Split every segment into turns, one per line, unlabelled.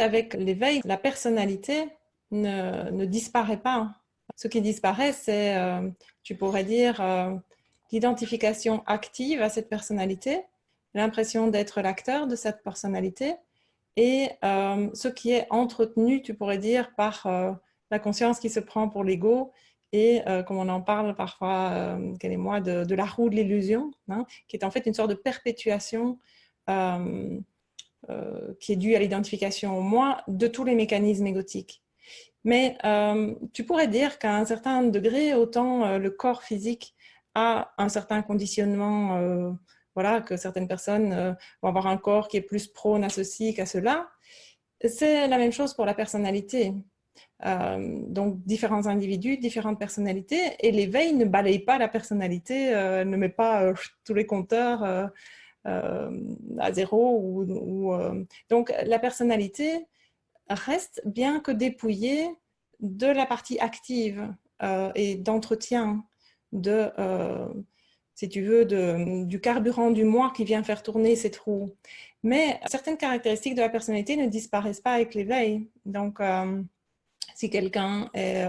Avec l'éveil, la personnalité ne disparaît pas. Ce qui disparaît, c'est, tu pourrais dire, l'identification active à cette personnalité, l'impression d'être l'acteur de cette personnalité, et ce qui est entretenu, tu pourrais dire, par la conscience qui se prend pour l'ego, et comme on en parle parfois, Ken et moi, de la roue de l'illusion, hein, qui est en fait une sorte de perpétuation qui est due à l'identification au moi de tous les mécanismes égotiques. Mais tu pourrais dire qu'à un certain degré, autant le corps physique a un certain conditionnement, voilà, que certaines personnes vont avoir un corps qui est plus prône à ceci qu'à cela. C'est la même chose pour la personnalité. Donc, différents individus, différentes personnalités, et l'éveil ne balaye pas la personnalité, ne met pas tous les compteurs à zéro. Donc, la personnalité reste, bien que dépouillée de la partie active et d'entretien de, si tu veux, du carburant du moi qui vient faire tourner cette roue. Mais certaines caractéristiques de la personnalité ne disparaissent pas avec l'éveil. Donc, si quelqu'un est,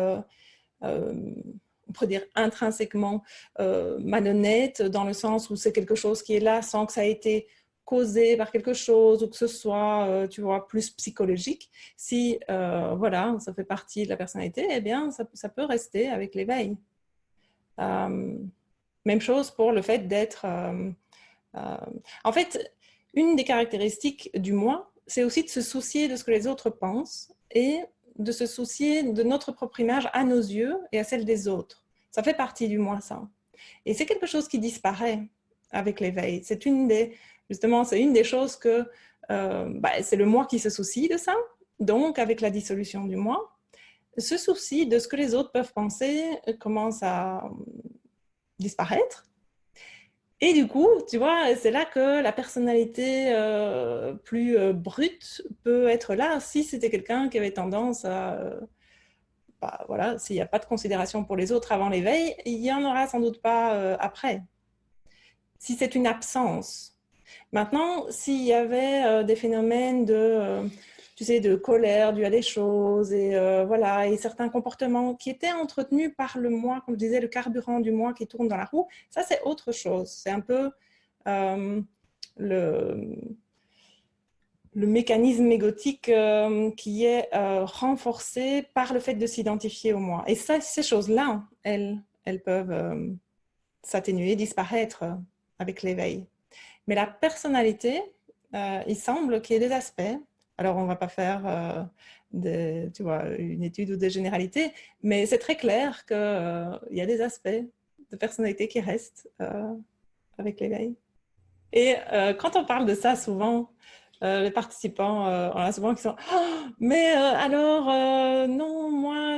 on pourrait dire, intrinsèquement malhonnête, dans le sens où c'est quelque chose qui est là sans que ça ait été causé par quelque chose ou que ce soit, tu vois, plus psychologique, si, voilà, ça fait partie de la personnalité, eh bien, ça peut rester avec l'éveil. Même chose pour le fait d'être... en fait, une des caractéristiques du moi, c'est aussi de se soucier de ce que les autres pensent et de se soucier de notre propre image à nos yeux et à celle des autres. Ça fait partie du moi, ça. Et c'est quelque chose qui disparaît avec l'éveil. C'est une des, justement, c'est une des choses que c'est le moi qui se soucie de ça. Donc, avec la dissolution du moi, ce souci de ce que les autres peuvent penser commence à disparaître. Et du coup, tu vois, c'est là que la personnalité plus brute peut être là si c'était quelqu'un qui avait tendance à... voilà, s'il n'y a pas de considération pour les autres avant l'éveil, il n'y en aura sans doute pas après. Si c'est une absence. Maintenant, s'il y avait des phénomènes de, tu sais, de colère due à des choses et voilà, et certains comportements qui étaient entretenus par le moi, comme je disais, le carburant du moi qui tourne dans la roue, ça c'est autre chose. C'est un peu le mécanisme égotique qui est renforcé par le fait de s'identifier au moi. Et ça, ces choses-là, elles peuvent s'atténuer, disparaître avec l'éveil. Mais la personnalité, il semble qu'il y ait des aspects. Alors, on ne va pas faire tu vois, une étude ou des généralités, mais c'est très clair qu'il y a des aspects de personnalité qui restent avec l'éveil. Et quand on parle de ça, souvent, les participants, on a souvent qui sont oh, mais alors, non, moi,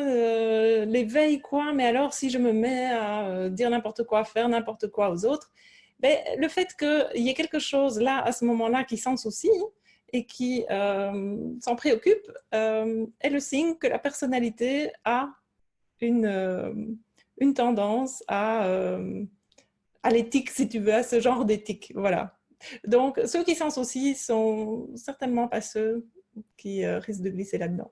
l'éveil, quoi, mais alors si je me mets à dire n'importe quoi, faire n'importe quoi aux autres, ben, le fait qu'il y ait quelque chose là, à ce moment-là, qui s'en soucie et qui s'en préoccupe, est le signe que la personnalité a une tendance à l'éthique, si tu veux, à ce genre d'éthique. Voilà. Donc, ceux qui s'en soucient sont certainement pas ceux qui risquent de glisser là-dedans.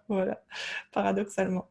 Voilà, paradoxalement.